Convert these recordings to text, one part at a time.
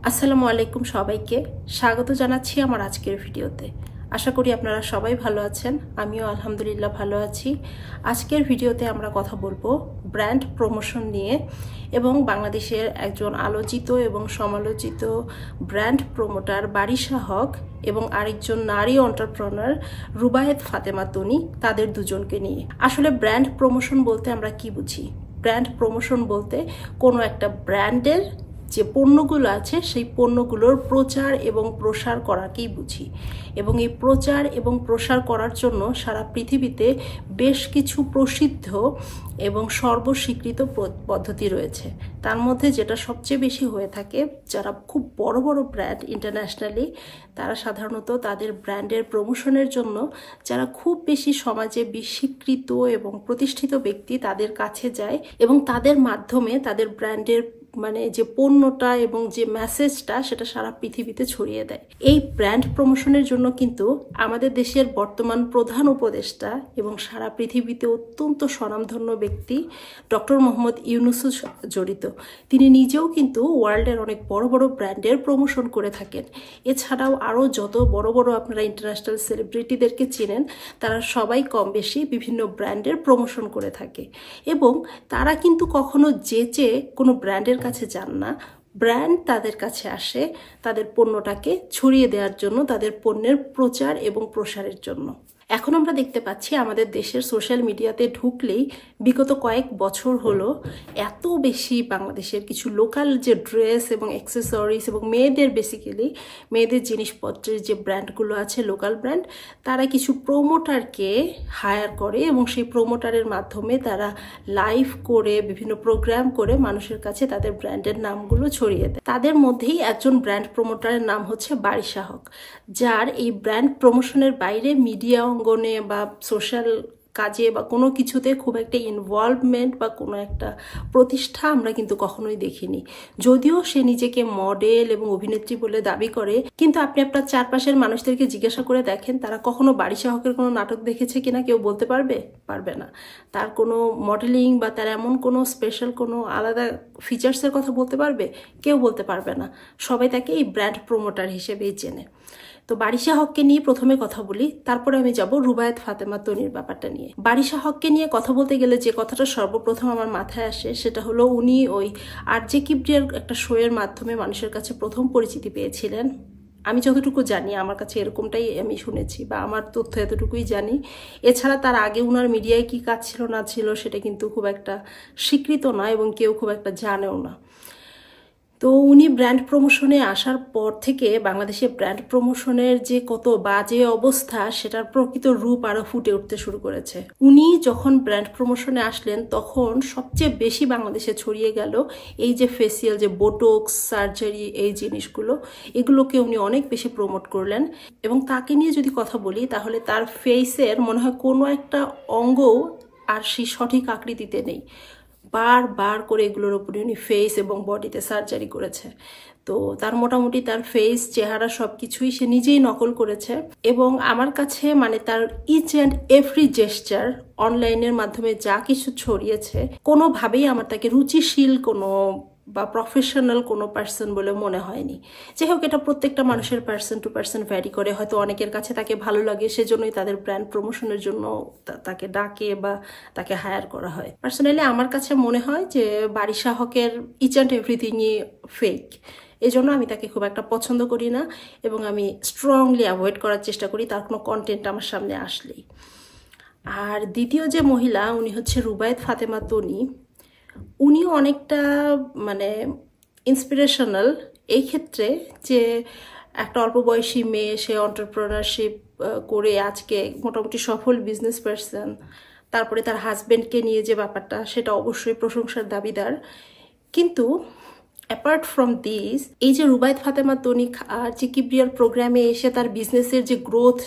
আসসালামু আলাইকুম সবাইকে স্বাগত জানাচ্ছি আমার আজকের ভিডিওতে। আশা করি আপনারা সবাই ভালো আছেন, আমিও আলহামদুলিল্লাহ ভালো আছি। আজকের ভিডিওতে আমরা কথা বলবো ব্র্যান্ড প্রমোশন নিয়ে এবং বাংলাদেশের একজন আলোচিত এবং সমালোচিত ব্র্যান্ড প্রমোটার বারিশা হক এবং আরেকজন নারী এন্টারপ্রেনার রুবায়েত ফাতেমা তনি, তাদের দুজনকে নিয়ে। আসলে ব্র্যান্ড প্রমোশন বলতে আমরা কি বুঝি? ব্র্যান্ড প্রমোশন বলতে কোনো একটা ব্র্যান্ডের যে পণ্যগুলো আছে সেই পণ্যগুলোর প্রচার এবং প্রসার করাকেই বুঝি। এবং এই প্রচার এবং প্রসার করার জন্য সারা পৃথিবীতে বেশ কিছু প্রসিদ্ধ এবং সর্বস্বীকৃত পদ্ধতি রয়েছে। তার মধ্যে যেটা সবচেয়ে বেশি হয়ে থাকে, যারা খুব বড় বড় ব্র্যান্ড ইন্টারন্যাশনালি, তারা সাধারণত তাদের ব্র্যান্ডের প্রমোশনের জন্য যারা খুব বেশি সমাজে স্বীকৃত এবং প্রতিষ্ঠিত ব্যক্তি তাদের কাছে যায় এবং তাদের মাধ্যমে তাদের ব্র্যান্ডের যে পণ্যটা এবং যে মেসেজটা সেটা সারা পৃথিবীতে ছড়িয়ে দেয়। এই ব্র্যান্ড প্রমোশনের জন্য কিন্তু আমাদের দেশের বর্তমান প্রধান উপদেষ্টা এবং সারা পৃথিবীতে অত্যন্ত স্বনামধন্য ব্যক্তি ডক্টর মোহাম্মদ ইউনূসও জড়িত। তিনি নিজেও কিন্তু ওয়ার্ল্ডের অনেক বড় বড় ব্র্যান্ডের প্রমোশন করে থাকেন। এছাড়াও আরও যত বড় বড় আপনারা ইন্টারন্যাশনাল সেলিব্রিটিদেরকে চেনেন, তারা সবাই কম বেশি বিভিন্ন ব্র্যান্ডের প্রমোশন করে থাকে এবং তারা কিন্তু কখনো যেচে কোনো ব্র্যান্ডের কাছে যান না। ব্র্যান্ড তাদের কাছে আসে তাদের পণ্যটাকে ছড়িয়ে দেওয়ার জন্য, তাদের পণ্যের প্রচার এবং প্রসারের জন্য। এখন আমরা দেখতে পাচ্ছি আমাদের দেশের সোশ্যাল মিডিয়াতে ঢুকলেই বিগত কয়েক বছর হলো এত বেশি বাংলাদেশের কিছু লোকাল যে ড্রেস এবং অ্যাক্সেসরিজ এবং মেয়েদের জিনিসপত্রের যে ব্র্যান্ডগুলো আছে, লোকাল ব্র্যান্ড, তারা কিছু প্রোমোটারকে হায়ার করে এবং সেই প্রোমোটারের মাধ্যমে তারা লাইভ করে বিভিন্ন প্রোগ্রাম করে মানুষের কাছে তাদের ব্র্যান্ডের নামগুলো ছড়িয়ে দেয়। তাদের মধ্যেই একজন ব্র্যান্ড প্রোমোটারের নাম হচ্ছে বারিশা হক, যার এই ব্র্যান্ড প্রমোশনের বাইরে মিডিয়া অঙ্গনে বা সোশ্যাল কাজে বা কোনো কিছুতে খুব একটা ইনভলভমেন্ট বা কোনো একটা প্রতিষ্ঠা আমরা কিন্তু কখনোই দেখিনি। যদিও সে নিজেকে মডেল এবং অভিনেত্রী বলে দাবি করে, কিন্তু আপনি আপনার চারপাশের মানুষদেরকে জিজ্ঞাসা করে দেখেন, তারা কখনো বারিশা হকের কোনো নাটক দেখেছে কিনা কেউ বলতে পারবে না। তার কোনো মডেলিং বা তার এমন কোনো স্পেশাল কোনো আলাদা ফিচার্সের কথা বলতে পারবে? কেউ বলতে পারবে না। সবাই তাকে এই ব্র্যান্ড প্রমোটার হিসেবেই চেনে। তো বারিশা হককে নিয়ে প্রথমে কথা বলি, তারপরে আমি যাব রুবায়েত ফাতেমা তনির ব্যাপারটা নিয়ে। বারিশা হককে নিয়ে কথা বলতে গেলে যে কথাটা সর্বপ্রথম আমার মাথায় আসে সেটা হলো, উনি ওই আরজে কিবরিয়ার একটা শোয়ের মাধ্যমে মানুষের কাছে প্রথম পরিচিতি পেয়েছিলেন। আমি যতটুকু জানি, আমার কাছে এরকমটাই আমি শুনেছি বা আমার তথ্য এতটুকুই জানি। এছাড়া তার আগে উনার মিডিয়ায় কি কাজ ছিল না ছিল সেটা কিন্তু খুব একটা স্বীকৃত না এবং কেউ খুব একটা জানেও না। তো উনি ব্র্যান্ড প্রমোশনে আসার পর থেকে বাংলাদেশে ব্র্যান্ড প্রমোশনের যে কত বাজে অবস্থা সেটার প্রকৃত রূপ আরো ফুটে উঠতে শুরু করেছে। উনি যখন ব্র্যান্ড প্রমোশনে আসলেন তখন সবচেয়ে বেশি বাংলাদেশে ছড়িয়ে গেল এই যে ফেসিয়াল, যে বোটক্স সার্জারি, এই জিনিসগুলো, এগুলোকে উনি অনেক বেশি প্রমোট করলেন। এবং তাকে নিয়ে যদি কথা বলি তাহলে তার ফেসের মনে হয় কোনো একটা অঙ্গও আর সেই সঠিক আকৃতিতে নেই। বার করে এগুলোর উপরে উনি ফেস এবং বডিতে সার্জারি করেছে। তো তার মোটামুটি তার ফেস, চেহারা সবকিছুই সে নিজেই নকল করেছে এবং আমার কাছে তার ইচ অ্যান্ড এভরি জেস্টার অনলাইনের মাধ্যমে যা কিছু ছড়িয়েছে, কোনোভাবেই আমার তাকে রুচিশীল কোনো বা প্রফেশনাল কোনো পার্সন বলে মনে হয়নি। যাই হোক, এটা প্রত্যেকটা মানুষের পার্সন টু পার্সন ভ্যারি করে। হয়তো অনেকের কাছে তাকে ভালো লাগে, সেজন্যই তাদের ব্র্যান্ড প্রমোশনের জন্য তাকে ডাকে বা তাকে হায়ার করা হয়। পার্সোনালি আমার কাছে মনে হয় যে বারিশা হকের ইচ অ্যান্ড এভরিথিংই ফেক। এজন্য আমি তাকে খুব একটা পছন্দ করি না এবং আমি স্ট্রংলি অ্যাভয়েড করার চেষ্টা করি তার কোনো কন্টেন্ট আমার সামনে আসলেই। আর দ্বিতীয় যে মহিলা, উনি হচ্ছে রুবায়েত ফাতেমা তনি। উনিও অনেকটা ইন্সপিরেশনাল এই ক্ষেত্রে যে একটা অল্প বয়সী মেয়ে, সে এন্টারপ্রেনারশিপ করে আজকে মোটামুটি সফল বিজনেস পারসন। তারপরে তার হাজব্যান্ডকে নিয়ে যে ব্যাপারটা, সেটা অবশ্যই প্রশংসার দাবিদার। কিন্তু অ্যাপার্ট ফ্রম দিস, এই যে রুবায়েত ফাতেমা তনি আরজে কিবরিয়ার প্রোগ্রামে এসে তার বিজনেসের যে গ্রোথ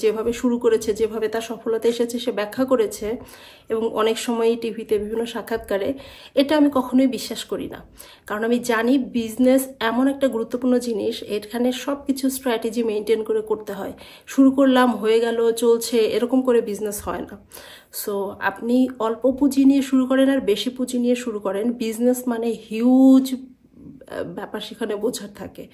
যেভাবে শুরু করেছে, যেভাবে তার সফলতা এসেছে সে ব্যাখ্যা করেছে এবং অনেক সময়ই টিভিতে বিভিন্ন সাক্ষাৎকারে, এটা আমি কখনোই বিশ্বাস করি না। কারণ আমি জানি বিজনেস এমন একটা গুরুত্বপূর্ণ জিনিস, এখানে সব কিছু স্ট্র্যাটেজি মেনটেন করে করতে হয়। শুরু করলাম, হয়ে গেল, চলছে, এরকম করে বিজনেস হয় না। সো আপনি অল্প পুঁজি নিয়ে শুরু করেন আর বেশি পুঁজি নিয়ে শুরু করেন, বিজনেস হিউজ ব্যাপার সেখানে বোঝার থাকে।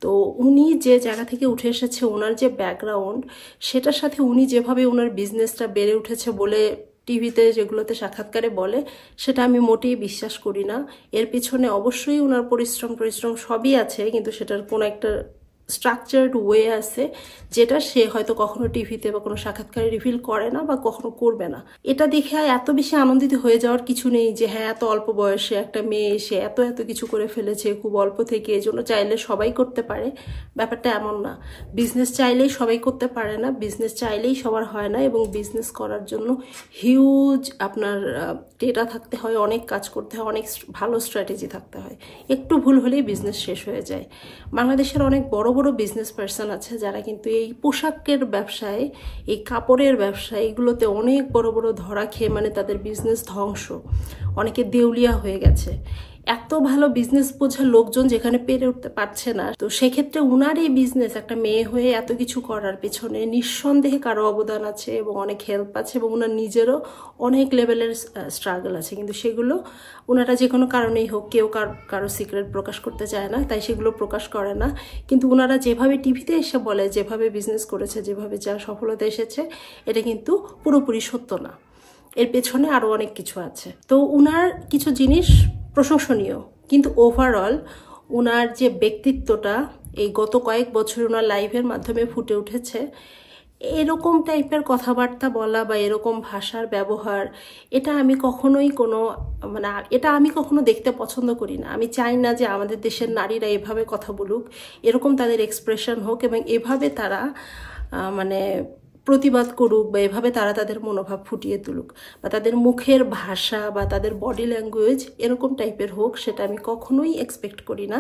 তো উনি যে জায়গা থেকে উঠে এসেছে, ওনার যে ব্যাকগ্রাউন্ড, সেটার সাথে উনি যেভাবে ওনার বিজনেসটা বেড়ে উঠেছে বলে টিভিতে যেগুলোতে সাক্ষাৎকারে বলে, সেটা আমি মোটেই বিশ্বাস করি না। এর পিছনে অবশ্যই ওনার পরিশ্রম সবই আছে, কিন্তু সেটার কোনো একটা স্ট্রাকচার্ড ওয়ে আছে, যেটা সে হয়তো কখনো টিভিতে বা কোনো সাক্ষাৎকারে রিভিল করে না বা কখনো করবে না। এটা দেখে এত বেশি আনন্দিত হয়ে যাওয়ার কিছু নেই যে হ্যাঁ, এত অল্প বয়সে একটা মেয়ে এসে এত কিছু করে ফেলেছে খুব অল্প থেকে, এজন্য চাইলে সবাই করতে পারে। ব্যাপারটা এমন না। বিজনেস চাইলেই সবাই করতে পারে না, বিজনেস চাইলেই সবার হয় না, এবং বিজনেস করার জন্য হিউজ আপনার ডেটা থাকতে হয়, অনেক কাজ করতে হয়, অনেক ভালো স্ট্র্যাটেজি থাকতে হয়। একটু ভুল হলেই বিজনেস শেষ হয়ে যায়। বাংলাদেশের অনেক বড় বড় বিজনেস পার্সন আছে যারা কিন্তু এই পোশাকের ব্যবসায়, এই কাপড়ের ব্যবসায়, এগুলোতে অনেক বড় বড় ধরা খেয়ে মানে তাদের বিজনেস ধ্বংস, অনেকে দেউলিয়া হয়ে গেছে। এত ভালো বিজনেস বোঝা লোকজন যেখানে পেরে উঠতে পারছে না, তো সেক্ষেত্রে উনার এই বিজনেস, একটা মেয়ে হয়ে এত কিছু করার পেছনে নিঃসন্দেহে কারো অবদান আছে এবং অনেক হেল্প আছে, এবং উনার নিজেরও অনেক লেভেলের স্ট্রাগল আছে, কিন্তু সেগুলো ওনারা যে কোনো কারণেই হোক, কেউ কারো সিক্রেট প্রকাশ করতে চায় না, তাই সেগুলো প্রকাশ করে না। কিন্তু ওনারা যেভাবে টিভিতে এসে বলে, যেভাবে বিজনেস করেছে, যেভাবে যা সফলতা এসেছে, এটা কিন্তু পুরোপুরি সত্য না। এর পেছনে আরও অনেক কিছু আছে। তো উনার কিছু জিনিস প্রশংসনীয়, কিন্তু ওভারঅল উনার যে ব্যক্তিত্বটা এই গত কয়েক বছর ওনার লাইভের মাধ্যমে ফুটে উঠেছে, এরকম টাইপের কথাবার্তা বলা বা এরকম ভাষার ব্যবহার, এটা আমি কখনোই এটা আমি কখনো দেখতে পছন্দ করি না। আমি চাই না যে আমাদের দেশের নারীরা এভাবে কথা বলুক, এরকম তাদের এক্সপ্রেশন হোক, এবং এভাবে তারা প্রতিবাদ করুক, বা এভাবে তারা তাদের মনোভাব ফুটিয়ে তুলুক, বা তাদের মুখের ভাষা বা তাদের বডি ল্যাঙ্গুয়েজ এরকম টাইপের হোক, সেটা আমি কখনোই এক্সপেক্ট করি না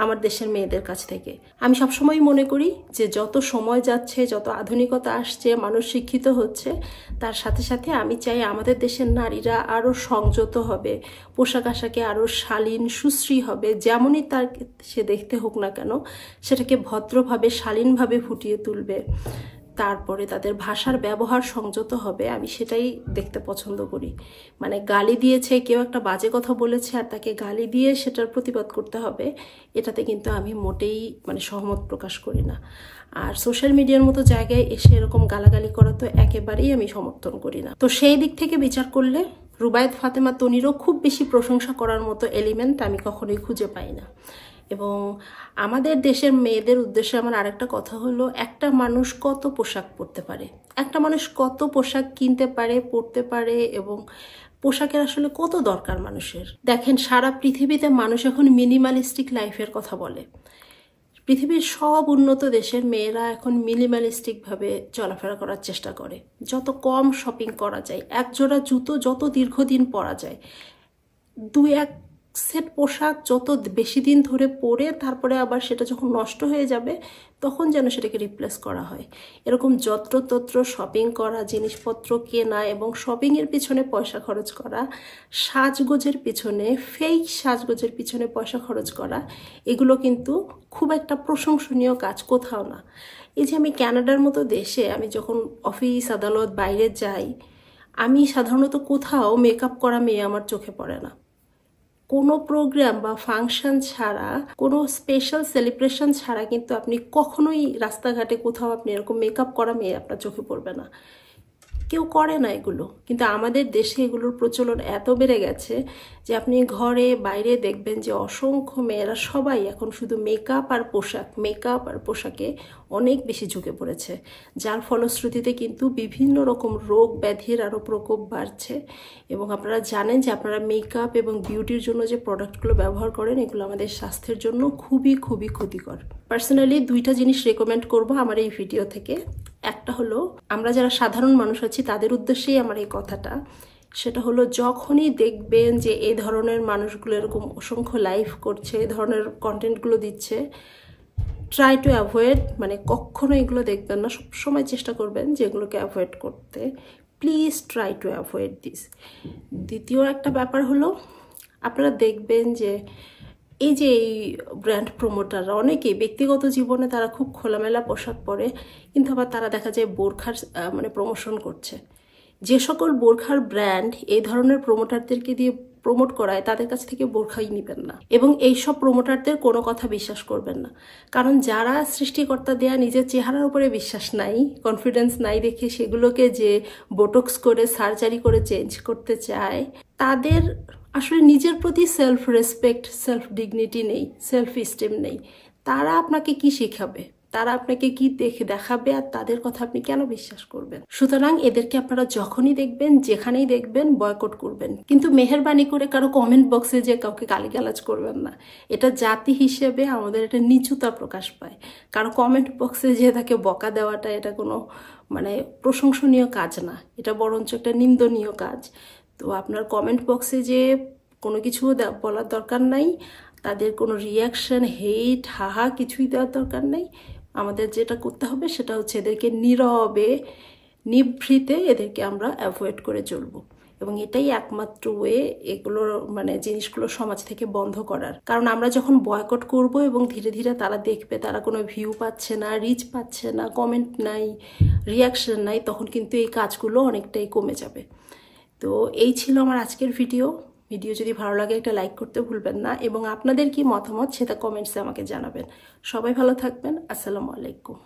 আমার দেশের মেয়েদের কাছ থেকে। আমি সবসময় মনে করি যে যত সময় যাচ্ছে, যত আধুনিকতা আসছে, মানুষ শিক্ষিত হচ্ছে, তার সাথে সাথে আমি চাই আমাদের দেশের নারীরা আরও সংযত হবে, পোশাক আশাকে আরও শালীন সুশ্রী হবে, যেমনই তার সে দেখতে হোক না কেন, সেটাকে ভদ্রভাবে শালীনভাবে ফুটিয়ে তুলবে। তারপরে তাদের ভাষার ব্যবহার সংযত হবে, আমি সেটাই দেখতে পছন্দ করি। গালি দিয়েছে, কেউ একটা বাজে কথা বলেছে আর তাকে গালি দিয়ে সেটার প্রতিবাদ করতে হবে, এটাতে কিন্তু আমি মোটেই সহমত প্রকাশ করি না। আর সোশ্যাল মিডিয়ার মতো জায়গায় এসে এরকম গালাগালি করা তো একেবারেই আমি সমর্থন করি না। তো সেই দিক থেকে বিচার করলে রুবায়েত ফাতেমা তনিরও খুব বেশি প্রশংসা করার মতো এলিমেন্ট আমি কখনোই খুঁজে পাই না। এবং আমাদের দেশের মেয়েদের উদ্দেশ্যে আমার আরেকটা কথা হলো, একটা মানুষ কত পোশাক পরতে পারে, একটা মানুষ কত পোশাক কিনতে পারে, পরতে পারে, এবং পোশাকের আসলে কত দরকার মানুষের। দেখেন, সারা পৃথিবীতে মানুষ এখন মিনিমালিস্টিক লাইফের কথা বলে। পৃথিবীর সব উন্নত দেশের মেয়েরা এখন মিনিমালিস্টিকভাবে চলাফেরা করার চেষ্টা করে। যত কম শপিং করা যায়, এক জোড়া জুতো যত দীর্ঘদিন পরা যায়, এক সেট পোশাক যত বেশি দিন ধরে পরে তারপরে আবার সেটা যখন নষ্ট হয়ে যাবে তখন যেন সেটাকে রিপ্লেস করা হয়, এরকম যত্রতত্র শপিং করা, জিনিসপত্র কেনা এবং শপিংয়ের পিছনে পয়সা খরচ করা, সাজগোজের পিছনে, ফেক সাজগোজের পিছনে পয়সা খরচ করা, এগুলো কিন্তু খুব একটা প্রশংসনীয় কাজ কোথাও না। এই যে আমি কানাডার মতো দেশে আমি যখন অফিস আদালত বাইরে যাই, আমি সাধারণত কোথাও মেকআপ করা মেয়ে আমার চোখে পড়ে না। কোনো প্রোগ্রাম বা ফাংশন ছাড়া, কোনো স্পেশাল সেলিব্রেশন ছাড়া কিন্তু আপনি কখনোই রাস্তাঘাটে কোথাও আপনি এরকম মেকআপ করা মেয়ে আপনার চোখে পড়বে না। কেউ করে না এগুলো, কিন্তু আমাদের দেশে এগুলোর প্রচলন এত বেড়ে গেছে যে আপনি ঘরে বাইরে দেখবেন যে অসংখ্য মেয়েরা সবাই এখন শুধু মেকআপ আর পোশাকে অনেক বেশি ঝুঁকে পড়েছে, যার ফলশ্রুতিতে কিন্তু বিভিন্ন রকম রোগ ব্যাধির আরও প্রকোপ বাড়ছে। এবং আপনারা জানেন যে আপনারা মেকআপ এবং বিউটির জন্য যে প্রোডাক্টগুলো ব্যবহার করেন, এগুলো আমাদের স্বাস্থ্যের জন্য খুবই খুবই ক্ষতিকর। পার্সোনালি দুইটা জিনিস রেকমেন্ড করব আমার এই ভিডিও থেকে। একটা হলো, আমরা যারা সাধারণ মানুষ আছি তাদের উদ্দেশ্যেই আমার এই কথাটা, সেটা হলো যখনই দেখবেন যে এই ধরনের মানুষগুলো এরকম অসংখ্য লাইভ করছে, এই ধরনের কন্টেন্টগুলো দিচ্ছে, ট্রাই টু অ্যাভয়েড, কখনো এগুলো দেখবেন না, সবসময় চেষ্টা করবেন যে এগুলোকে অ্যাভয়েড করতে। Please try to avoid this. দ্বিতীয় একটা ব্যাপার হলো, আপনারা দেখবেন যে এই যে এই ব্র্যান্ড প্রমোটাররা অনেকেই ব্যক্তিগত জীবনে তারা খুব খোলামেলা পোশাক পরে, কিন্তু আবার তারা দেখা যায় বোরখার প্রমোশন করছে। যে সকল বোরখার ব্র্যান্ড এই ধরনের প্রমোটারদেরকে দিয়ে প্রমোট করায় তাদের কাছ থেকে বোরখাই নেবেন না, এবং এইসব প্রমোটারদের কোনো কথা বিশ্বাস করবেন না। কারণ যারা সৃষ্টিকর্তা দেয়া নিজের চেহারার উপরে বিশ্বাস নাই, কনফিডেন্স নাই দেখে সেগুলোকে যে বোটক্স করে সার্জারি করে চেঞ্জ করতে চায়, তাদের আসলে নিজের প্রতি সেলফ রেসপেক্ট, সেলফ ডিগনিটি নেই, সেলফ স্টিম নেই। তারা আপনাকে কি শেখাবে, তারা আপনাকে কি দেখাবে, আর তাদের কথা আপনি কেন বিশ্বাস করবেন? সুতরাং এদেরকে আপনারা যখনই দেখবেন, যেখানেই দেখবেন, বয়কট করবেন। কিন্তু মেহেরবানি করে কারো কমেন্ট বক্সে যে কাউকে গালিগালাজ করবেন না। এটা জাতি হিসেবে আমাদের একটা নিচুতা প্রকাশ পায়। কারো কমেন্ট বক্সে যে তাকে বকা দেওয়াটা এটা কোনো প্রশংসনীয় কাজ না, এটা বরঞ্চ একটা নিন্দনীয় কাজ। তো আপনার কমেন্ট বক্সে যে কোনো কিছু বলার দরকার নাই, তাদের কোনো রিয়াকশন, হেট, হাহা কিছুই দেওয়ার দরকার নেই। আমাদের যেটা করতে হবে সেটা হচ্ছে এদেরকে নীরবে, নিভৃতে এদেরকে আমরা অ্যাভয়েড করে চলবো, এবং এটাই একমাত্র ওয়ে এগুলোর জিনিসগুলো সমাজ থেকে বন্ধ করার। কারণ আমরা যখন বয়কট করব এবং ধীরে ধীরে তারা দেখবে তারা কোনো ভিউ পাচ্ছে না, রিচ পাচ্ছে না, কমেন্ট নাই, রিয়াকশন নাই, তখন কিন্তু এই কাজগুলো অনেকটাই কমে যাবে। তো এই ছিল আমার আজকের ভিডিও যদি ভালো লাগে একটা লাইক করতে ভুলবেন না, এবং আপনাদের কি মতামত সেটা কমেন্টসে আমাকে জানাবেন। সবাই ভালো থাকবেন। আসসালামু আলাইকুম।